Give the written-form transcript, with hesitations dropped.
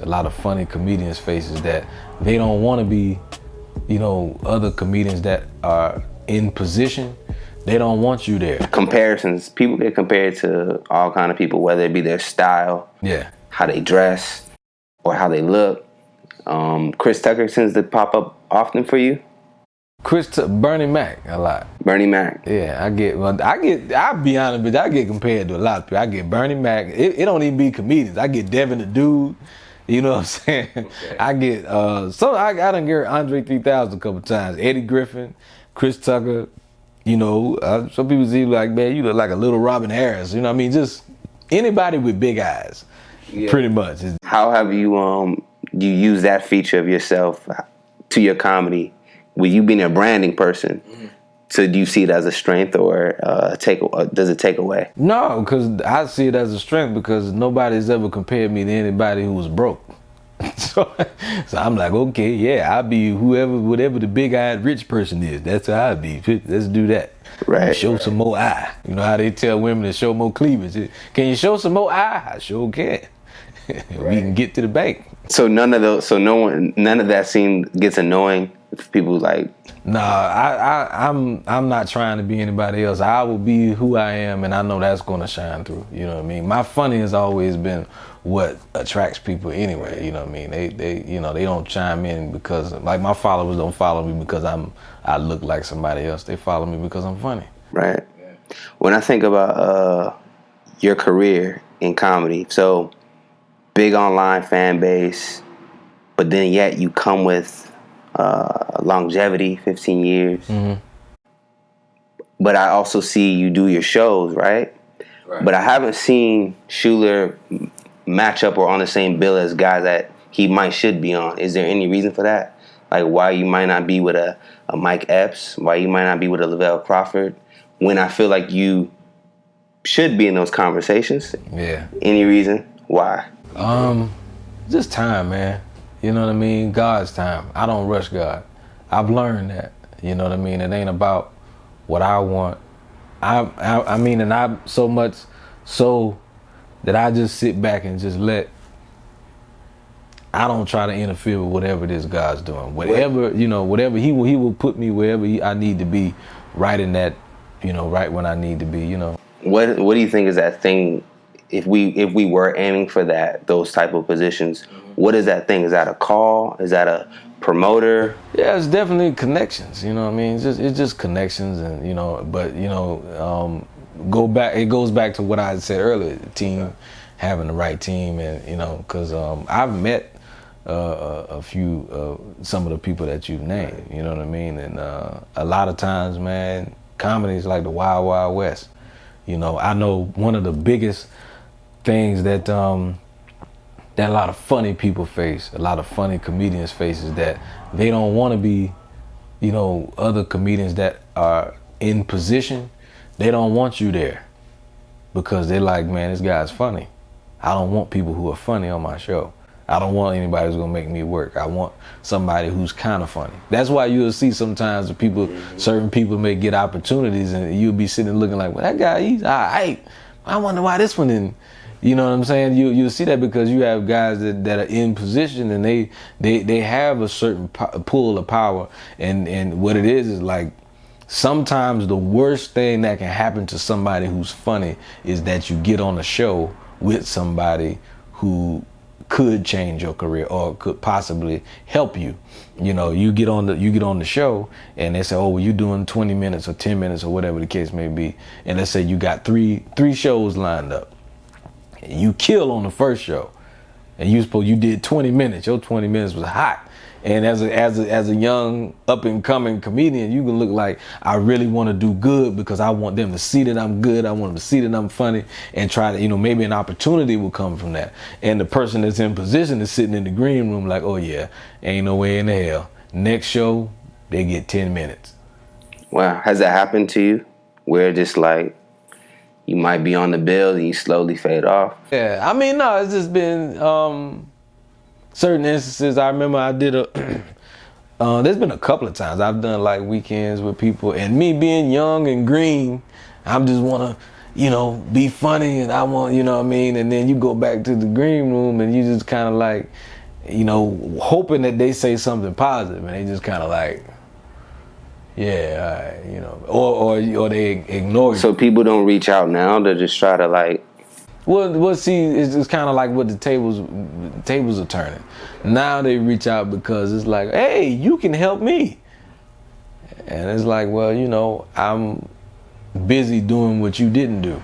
a lot of funny comedians' faces that they don't want to be, you know, other comedians that are in position. They don't want you there. Comparisons. People get compared to all kind of people, whether it be their style, how they dress, or how they look. Chris Tucker tends to pop up often for you. Bernie Mac a lot. Bernie Mac. Yeah, I'll be honest with you, I get compared to a lot of people. I get Bernie Mac. It don't even be comedians. I get Devin the Dude. You know what I'm saying? Okay. I get I done get Andre 3000 a couple times. Eddie Griffin, Chris Tucker. You know, some people see like, man, you look like a little Robin Harris. You know what I mean? Just anybody with big eyes, pretty much. How have you you use that feature of yourself to your comedy? With you being a branding person, so do you see it as a strength or does it take away? No, because I see it as a strength because nobody's ever compared me to anybody who was broke. so I'm like, okay, yeah, I'll be whatever the big-eyed rich person is. That's how I'll be. Let's do that. Right. Show some more eye. You know how they tell women to show more cleavage. Can you show some more eye? I sure can. We can get to the bank. So none of that gets annoying. People like, I'm not trying to be anybody else. I will be who I am, and I know that's going to shine through. You know what I mean? My funny has always been what attracts people anyway. You know what I mean? They don't chime in because, like, my followers don't follow me because I look like somebody else. They follow me because I'm funny. Right. When I think about your career in comedy, so big online fan base, but then yet you come with longevity, 15 years. Mm-hmm. But I also see you do your shows, right? But I haven't seen Shuler match up or on the same bill as guys that he should be on. Is there any reason for that? Like why you might not be with a Mike Epps, why you might not be with a Lavelle Crawford, when I feel like you should be in those conversations? Yeah. Any reason why? Just time, man. You know what I mean? God's time. I don't rush God. I've learned that. You know what I mean? It ain't about what I want. I mean, and I'm so much so that I just sit back and just I don't try to interfere with whatever it is God's doing. Whatever, you know, whatever he will put me wherever I need to be, right in that, you know, right when I need to be, you know. What do you think is that thing, if we were aiming for those type of positions, what is that thing? Is that a call? Is that a promoter? Yeah, it's definitely connections. You know what I mean? It's just connections, and you know. But you know, it goes back to what I said earlier: the team, having the right team, and you know, because I've met a few some of the people that you've named. You know what I mean? And a lot of times, man, comedy is like the Wild Wild West. You know, I know one of the biggest things that a lot of funny people face, a lot of funny comedians face, is that they don't want to be, you know, other comedians that are in position. They don't want you there because they're like, man, this guy's funny. I don't want people who are funny on my show. I don't want anybody who's gonna make me work. I want somebody who's kind of funny. That's why you'll see sometimes certain people may get opportunities, and you'll be sitting looking like, well, that guy, he's all right. I wonder why this one didn't. You know what I'm saying? You'll see that because you have guys that are in position, and they have a certain pull of power, and what it is like, sometimes the worst thing that can happen to somebody who's funny is that you get on a show with somebody who could change your career or could possibly help you. You know, you get on the show and they say, oh, well, you're doing 20 minutes or 10 minutes or whatever the case may be, and let's say you got three shows lined up. You kill on the first show, and you did 20 minutes. Your 20 minutes was hot, and as a young up and coming comedian, you can look like, I really want to do good because I want them to see that I'm good. I want them to see that I'm funny, and try to, you know, maybe an opportunity will come from that. And the person that's in position is sitting in the green room like, oh yeah, ain't no way in the hell. Next show, they get 10 minutes. Wow, has that happened to you? Where just like, you might be on the bill and you slowly fade off? Yeah, I mean, no, it's just been certain instances. I remember I did there's been a couple of times I've done like weekends with people, and me being young and green, I just wanna, you know, be funny, and I want, you know what I mean? And then you go back to the green room and you just kind of like, you know, hoping that they say something positive, and they just kind of like, yeah, all right, you know, or they ignore you. So people don't reach out now to just try to like. Well, see, it's kind of like what the tables are turning. Now they reach out because it's like, hey, you can help me. And it's like, well, you know, I'm busy doing what you didn't do.